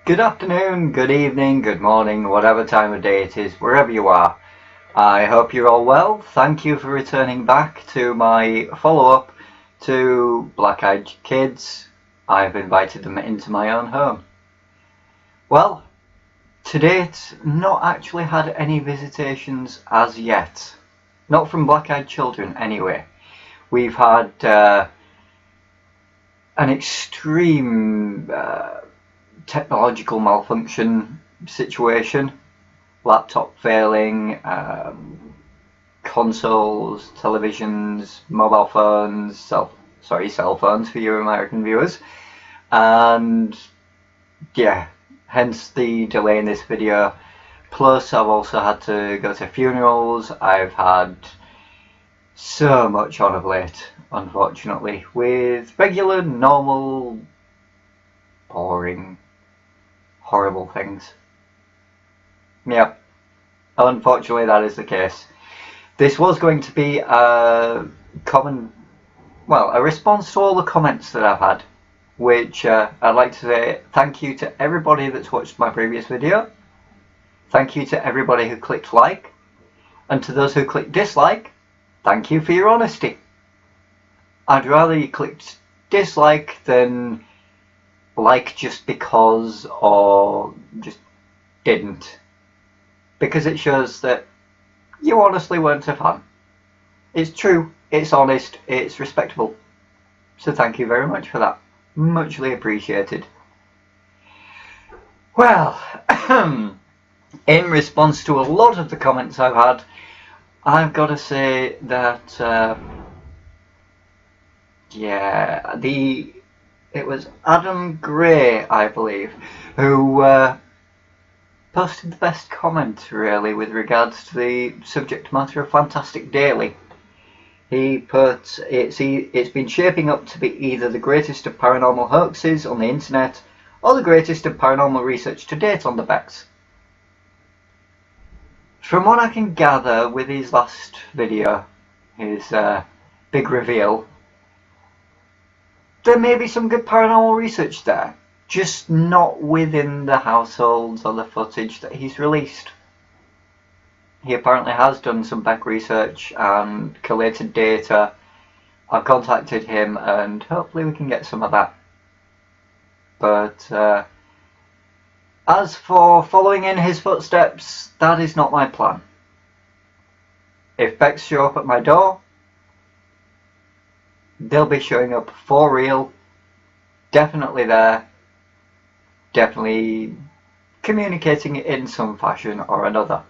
Good afternoon, good evening, good morning, whatever time of day it is, wherever you are. I hope you're all well. Thank you for returning back to my follow-up to Black-Eyed Kids. I've invited them into my own home. Well, to date, not actually had any visitations as yet. Not from Black-Eyed Children, anyway. We've had an extreme technological malfunction situation, laptop failing, consoles, televisions, mobile phones, cell phones for your American viewers, and yeah, hence the delay in this video. Plus I've also had to go to funerals. I've had so much on of late, unfortunately, with regular, normal, boring, horrible things. Yep, unfortunately that is the case. This was going to be a response to all the comments that I've had, which I'd like to say thank you to everybody that's watched my previous video. Thank you to everybody who clicked like, and to those who clicked dislike, thank you for your honesty. I'd rather you clicked dislike than like just because, or just didn't, because it shows that you honestly weren't a fan. It's true, it's honest, it's respectable, so thank you very much for that. Muchly appreciated. Well, in response to a lot of the comments I've had, I've got to say that it was Adam Gray, I believe, who posted the best comment, really, with regards to the subject matter of Fantastic Daily. He put, it's been shaping up to be either the greatest of paranormal hoaxes on the internet, or the greatest of paranormal research to date on the Bex. From what I can gather with his last video, his big reveal, there may be some good paranormal research there, just not within the households or the footage that he's released. He apparently has done some back research and collated data. I've contacted him and hopefully we can get some of that. But as for following in his footsteps, that is not my plan. If Bex show up at my door, they'll be showing up for real, definitely there, definitely communicating it in some fashion or another.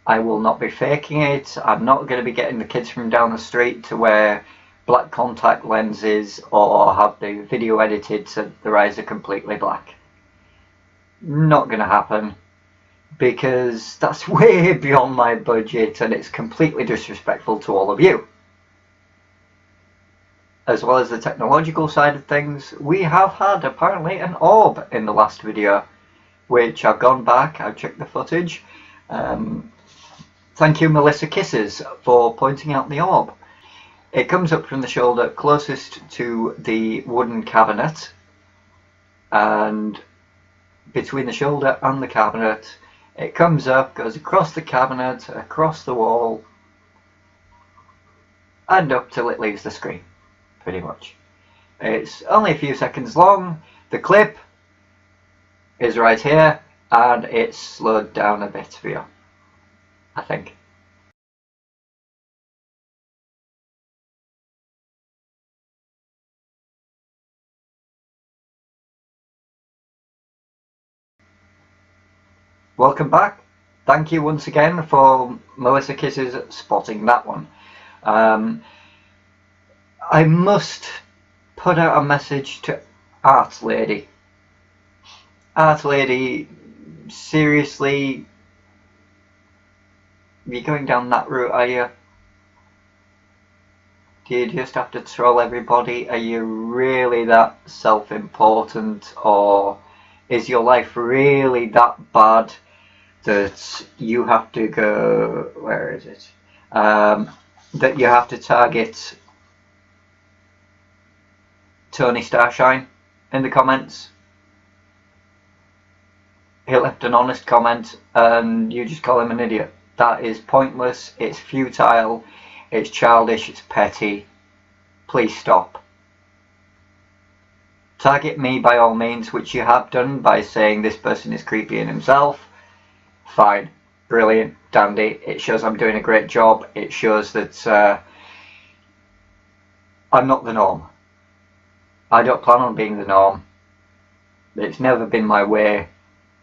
I will not be faking it. I'm not going to be getting the kids from down the street to wear black contact lenses or have the video edited so their eyes are completely black. Not going to happen, because that's way beyond my budget and it's completely disrespectful to all of you. As well as the technological side of things, we have had apparently an orb in the last video, which I've gone back, I've checked the footage. Thank you, Melissa Kisses, for pointing out the orb. It comes up from the shoulder closest to the wooden cabinet, and between the shoulder and the cabinet, it comes up, goes across the cabinet, across the wall, and up till it leaves the screen, pretty much. It's only a few seconds long. The clip is right here, and it's slowed down a bit for you, I think. Welcome back. Thank you once again for Melissa Kisses spotting that one. I must put out a message to Art Lady. Art Lady, seriously, you're going down that route, are you? Do you just have to troll everybody? Are you really that self-important, or is your life really that bad that you have to go, where is it? That you have to target Tony Starshine in the comments? he left an honest comment and you just call him an idiot. That is pointless, it's futile, it's childish, it's petty. Please stop. Target me by all means, which you have done by saying this person is creepy in himself. Fine, brilliant, dandy. It shows I'm doing a great job. It shows that I'm not the norm. I don't plan on being the norm. It's never been my way.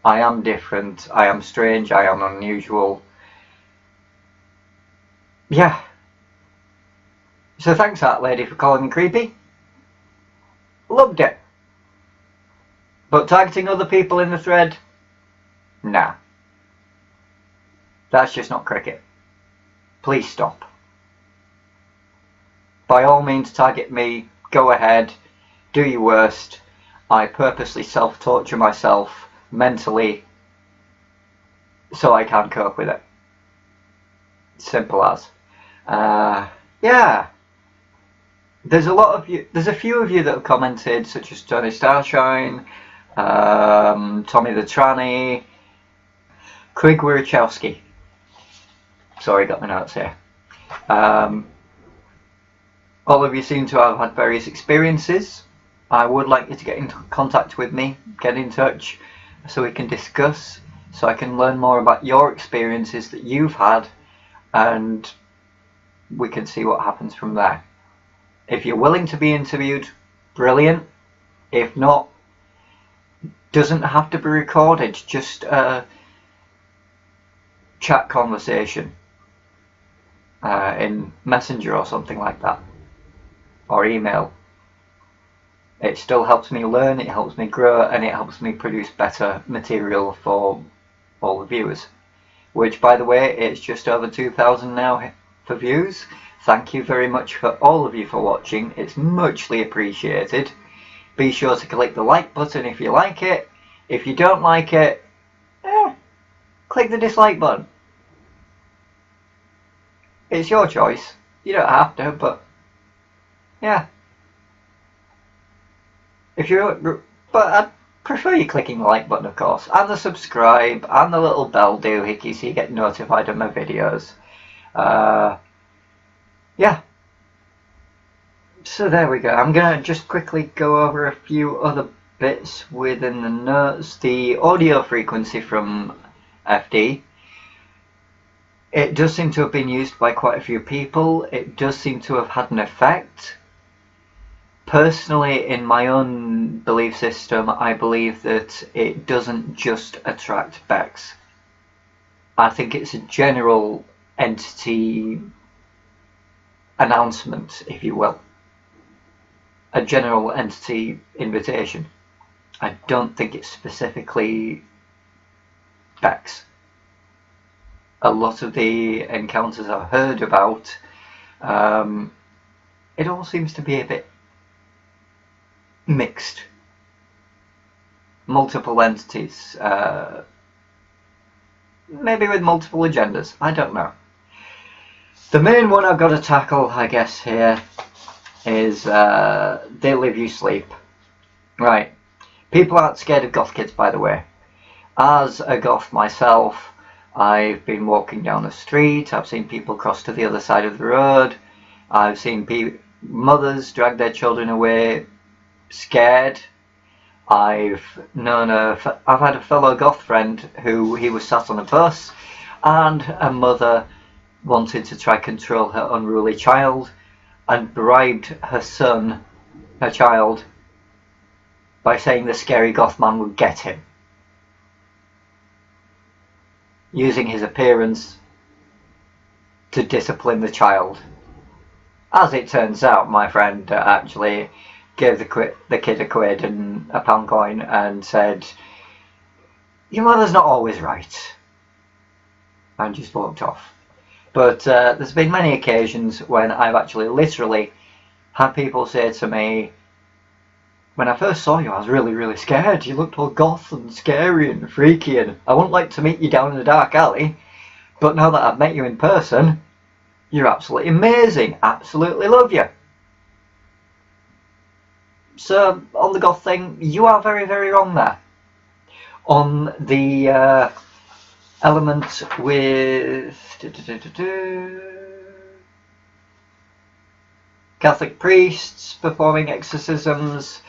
I am different. I am strange. I am unusual. Yeah. So thanks that lady for calling me creepy. Loved it. But targeting other people in the thread? Nah. That's just not cricket. Please stop. By all means target me. Go ahead. Do your worst. I purposely self-torture myself mentally so I can cope with it. Simple as. Yeah. There's a few of you that have commented, such as Tony Starshine, Tommy the Tranny, Craig Wirichowski. Sorry, got my notes here. All of you seem to have had various experiences. I would like you to get in contact with me, get in touch, so we can discuss, so I can learn more about your experiences that you've had, and we can see what happens from there. If you're willing to be interviewed, brilliant. If not, doesn't have to be recorded, just a chat conversation in Messenger or something like that, or email. It still helps me learn, it helps me grow, and it helps me produce better material for all the viewers. Which, by the way, it's just over 2,000 now for views. Thank you very much for all of you for watching. It's muchly appreciated. Be sure to click the like button if you like it. If you don't like it, click the dislike button. It's your choice. You don't have to, but yeah. But I'd prefer you clicking the like button, of course, and the subscribe, and the little bell doohickey so you get notified of my videos. Yeah. So there we go. I'm going to just quickly go over a few other bits within the notes. The audio frequency from FD. It does seem to have been used by quite a few people. It does seem to have had an effect. Personally, in my own belief system, I believe that it doesn't just attract Becks. I think it's a general entity announcement, if you will. A general entity invitation. I don't think it's specifically Becks. A lot of the encounters I've heard about, it all seems to be a bit mixed. Multiple entities, maybe with multiple agendas, I don't know. The main one I've got to tackle, I guess, here is They Live You Sleep. Right, people aren't scared of goth kids, by the way. As a goth myself, I've been walking down the street, I've seen people cross to the other side of the road, I've seen mothers drag their children away scared. I've had a fellow goth friend who he was sat on a bus and a mother wanted to try control her unruly child and bribed her child, by saying the scary goth man would get him, using his appearance to discipline the child. As it turns out, my friend actually gave the kid a quid and a pound coin and said, "Your mother's not always right," and just walked off. But there's been many occasions when I've actually literally had people say to me, "When I first saw you, I was really, really scared. You looked all goth and scary and freaky, and I wouldn't like to meet you down in a dark alley. But now that I've met you in person, you're absolutely amazing. Absolutely love you." So, on the goth thing, you are very, very wrong there. on the element with Catholic priests performing exorcisms.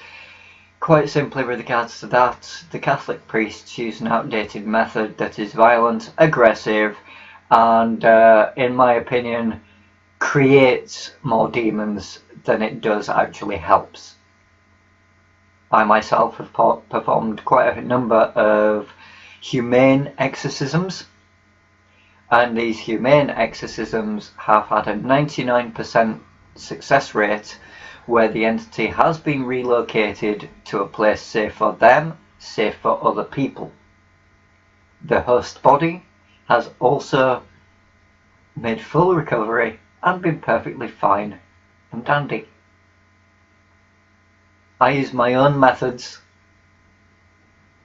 Quite simply, with regards to that, the Catholic priests use an outdated method that is violent, aggressive, and in my opinion creates more demons than it does actually helps. I myself have performed quite a number of humane exorcisms, and these humane exorcisms have had a 99% success rate where the entity has been relocated to a place safe for them, safe for other people. The host body has also made full recovery and been perfectly fine and dandy. I use my own methods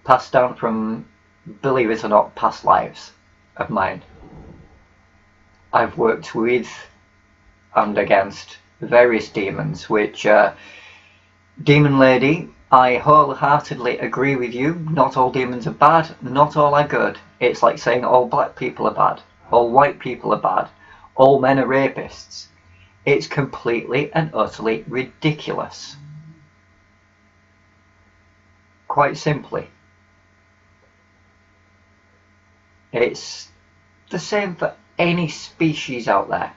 passed down from, believe it or not, past lives of mine. I've worked with and against various demons, which, Demon Lady, I wholeheartedly agree with you. Not all demons are bad, not all are good. It's like saying all black people are bad, all white people are bad, all men are rapists. It's completely and utterly ridiculous. Quite simply. It's the same for any species out there.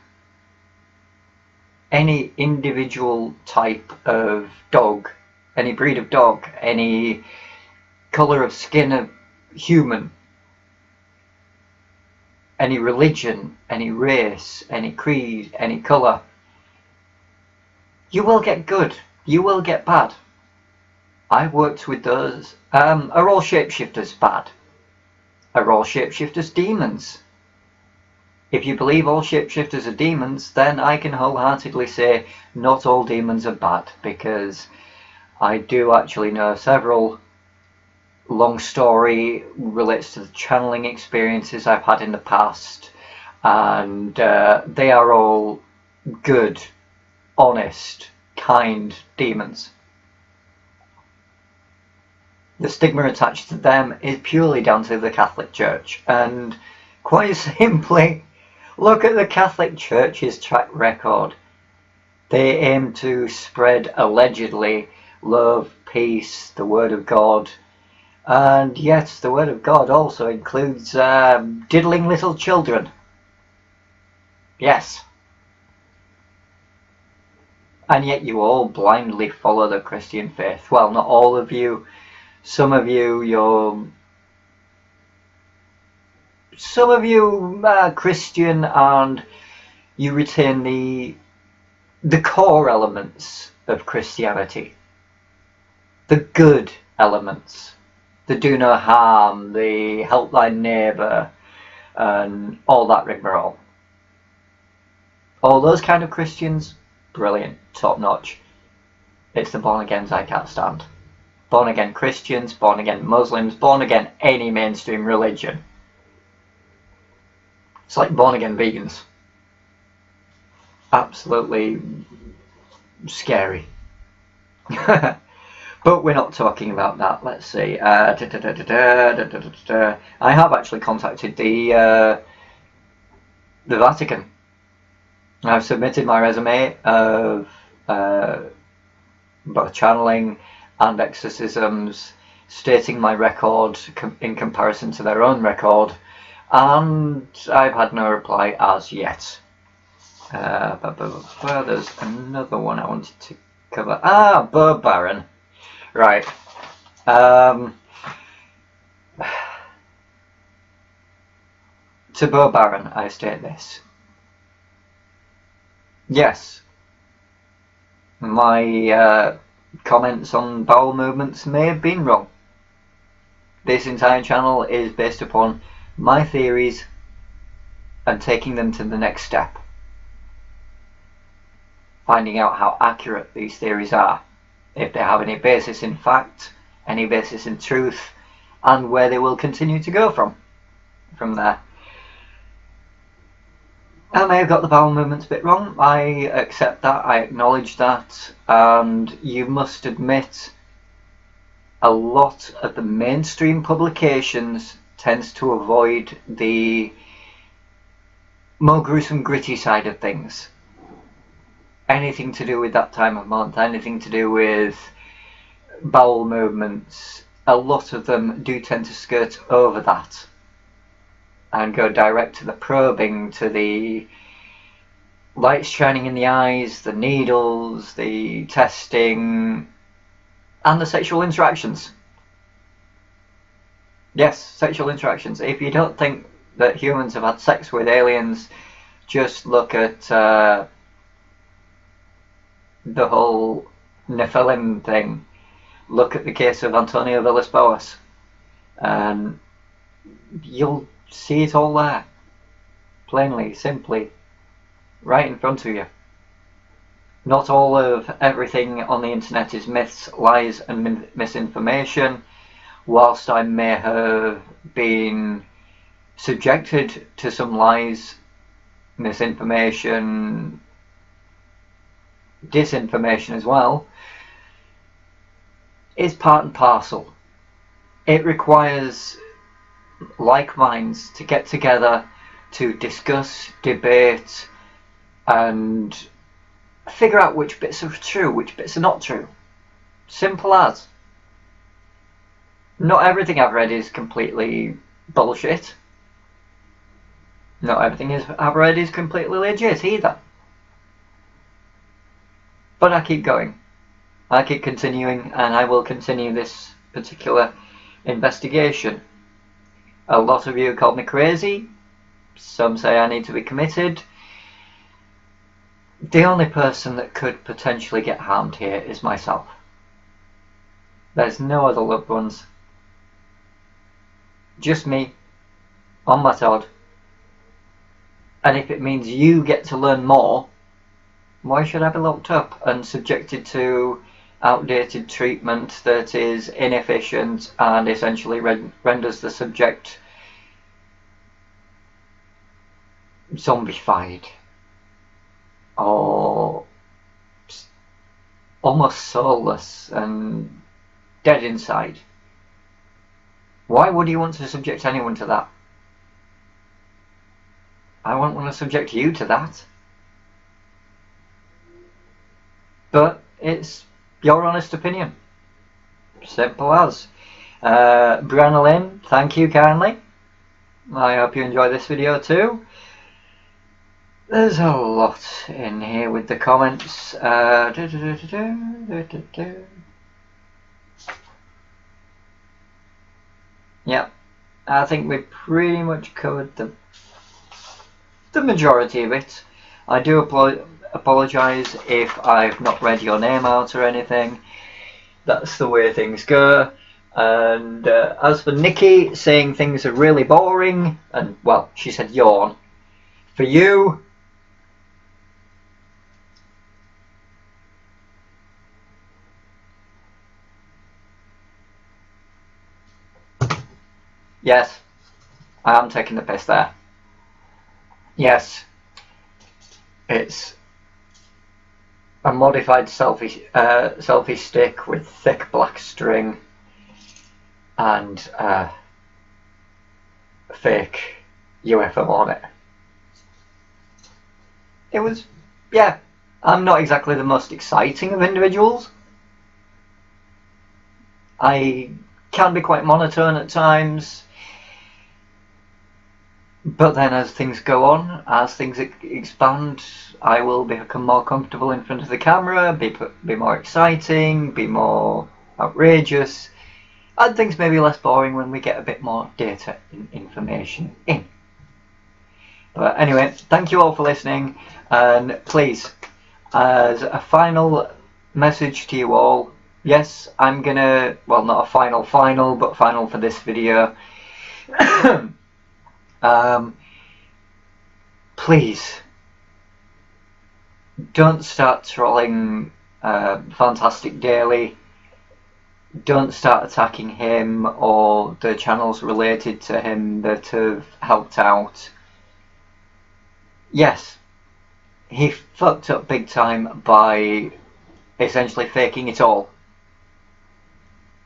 Any individual type of dog, any breed of dog, any colour of skin of human, any religion, any race, any creed, any colour. You will get good, you will get bad. I've worked with those. Are all shapeshifters bad? Are all shapeshifters demons? If you believe all shapeshifters are demons, then I can wholeheartedly say not all demons are bad, because I do actually know several. Long story relates to the channeling experiences I've had in the past, and they are all good, honest, kind demons. The stigma attached to them is purely down to the Catholic Church, and quite simply, look at the Catholic Church's track record. They aim to spread, allegedly, love, peace, the Word of God, and yet the Word of God also includes diddling little children. Yes. And yet you all blindly follow the Christian faith. Well, not all of you. Some of you are Christian and you retain the core elements of Christianity. The good elements. The do no harm, the help thy neighbour, and all that rigmarole. All those kind of Christians, brilliant, top notch. It's the born agains I can't stand. Born again Christians, born again Muslims, born again any mainstream religion. It's like born again vegans. Absolutely scary. But we're not talking about that. Let's see. I have actually contacted the Vatican. I've submitted my resume of both channeling and exorcisms, stating my record in comparison to their own record, and I've had no reply as yet. There's another one I wanted to cover. Bo Baron. Right. To Bo Baron, I state this. Yes, my comments on bowel movements may have been wrong. This entire channel is based upon my theories and taking them to the next step. Finding out how accurate these theories are, if they have any basis in fact, any basis in truth, and where they will continue to go from there. I may have got the bowel movements a bit wrong. I accept that, I acknowledge that, and you must admit a lot of the mainstream publications tends to avoid the more gruesome, gritty side of things. Anything to do with that time of month, anything to do with bowel movements, a lot of them do tend to skirt over that and go direct to the probing, to the lights shining in the eyes, the needles, the testing, and the sexual interactions. Yes, sexual interactions. If you don't think that humans have had sex with aliens, just look at the whole Nephilim thing. Look at the case of Antonio Villas-Boas, and you'll see it all there, plainly, simply, right in front of you. Not all of everything on the internet is myths, lies and misinformation. Whilst I may have been subjected to some lies, misinformation, disinformation as well, it's part and parcel. It requires like minds to get together to discuss, debate, and figure out which bits are true, which bits are not true. Simple as. Not everything I've read is completely bullshit. Not everything I've read is completely legit either. But I keep going. I keep continuing, and I will continue this particular investigation. A lot of you called me crazy. Some say I need to be committed. The only person that could potentially get harmed here is myself. There's no other loved ones. Just me, on my Todd. And if it means you get to learn more, why should I be locked up and subjected to outdated treatment that is inefficient and essentially renders the subject zombified or almost soulless and dead inside? Why would you want to subject anyone to that? I won't want to subject you to that. But it's your honest opinion. Simple as. Brianna Lynn, thank you kindly. I hope you enjoy this video too. There's a lot in here with the comments. Yeah, I think we pretty much covered the majority of it. I do apologise if I've not read your name out or anything. That's the way things go. And as for Nikki saying things are really boring, and well, she said yawn. For you, yes, I am taking the piss there. Yes, it's a modified selfie stick with thick black string and fake UFO on it. It was, yeah, I'm not exactly the most exciting of individuals. I can be quite monotone at times. But then as things go on, as things expand, I will become more comfortable in front of the camera, be more exciting, be more outrageous, and things may be less boring when we get a bit more data and information in. But anyway, thank you all for listening, and please, as a final message to you all, yes, I'm gonna, well, not a final, but final for this video. Please don't start trolling Fantastic Daily. Don't start attacking him or the channels related to him that have helped out. Yes, he fucked up big time by essentially faking it all.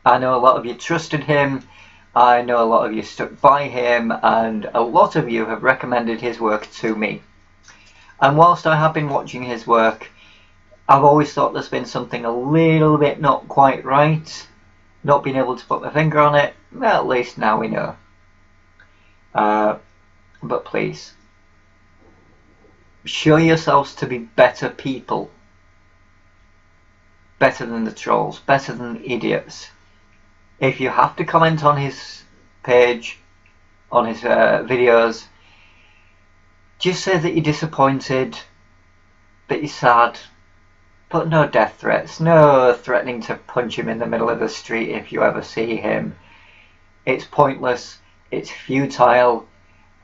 I know a lot of you trusted him, I know a lot of you stuck by him, and a lot of you have recommended his work to me. And whilst I have been watching his work, I've always thought there's been something a little bit not quite right, not being able to put my finger on it. Well, at least now we know. But please, show yourselves to be better people. Better than the trolls, better than the idiots. If you have to comment on his page, on his videos, just say that you're disappointed, that you're sad, but no death threats, no threatening to punch him in the middle of the street if you ever see him. It's pointless, it's futile,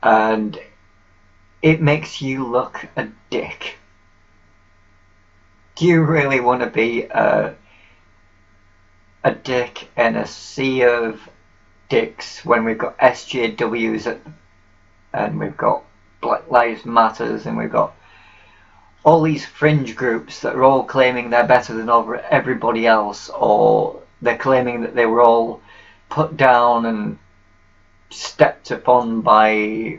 and it makes you look a dick. Do you really want to be a dick in a sea of dicks when we've got SJWs and we've got Black Lives Matters and we've got all these fringe groups that are all claiming they're better than everybody else, or they're claiming that they were all put down and stepped upon by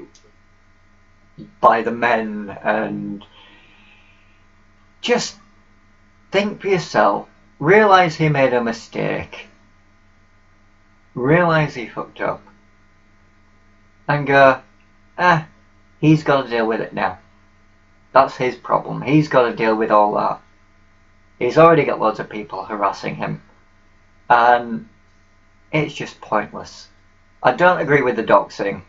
the men? And just think for yourself, realise he made a mistake, realise he fucked up, and go, he's got to deal with it now. That's his problem. He's got to deal with all that. He's already got loads of people harassing him, and it's just pointless. I don't agree with the doxing.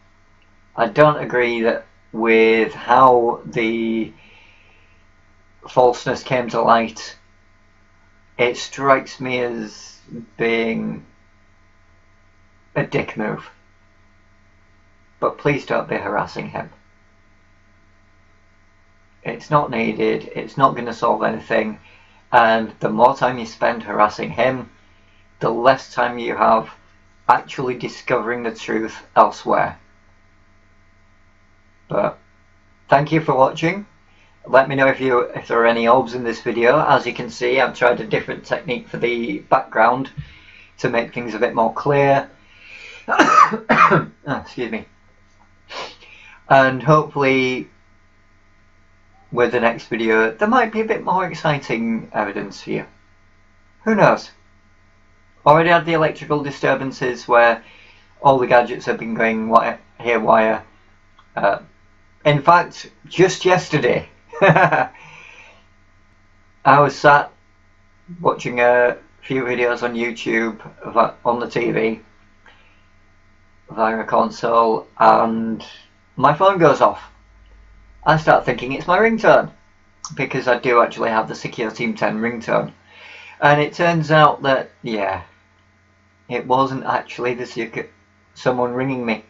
I don't agree with how the falseness came to light. It strikes me as being a dick move. But please don't be harassing him. It's not needed, it's not going to solve anything, and the more time you spend harassing him, the less time you have actually discovering the truth elsewhere. But thank you for watching. Let me know if there are any orbs in this video. As you can see, I've tried a different technique for the background to make things a bit more clear. Excuse me. And hopefully with the next video there might be a bit more exciting evidence for you. Who knows? Already had the electrical disturbances where all the gadgets have been going haywire. In fact, just yesterday I was sat watching a few videos on YouTube on the TV via a console, and my phone goes off. I start thinking it's my ringtone, because I do actually have the Secure Team 10 ringtone, and it turns out that, yeah, it wasn't actually someone ringing me.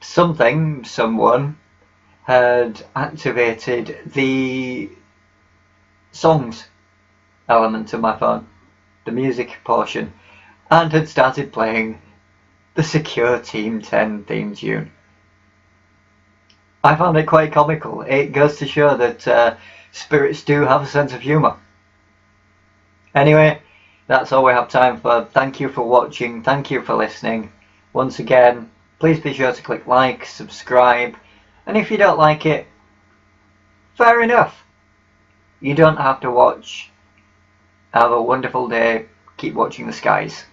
Someone had activated the songs element of my phone, the music portion, and had started playing the Secure Team 10 theme tune. I found it quite comical. It goes to show that spirits do have a sense of humour. Anyway, that's all we have time for. Thank you for watching, thank you for listening. Once again, please be sure to click like, subscribe, and if you don't like it, fair enough. You don't have to watch. Have a wonderful day. Keep watching the skies.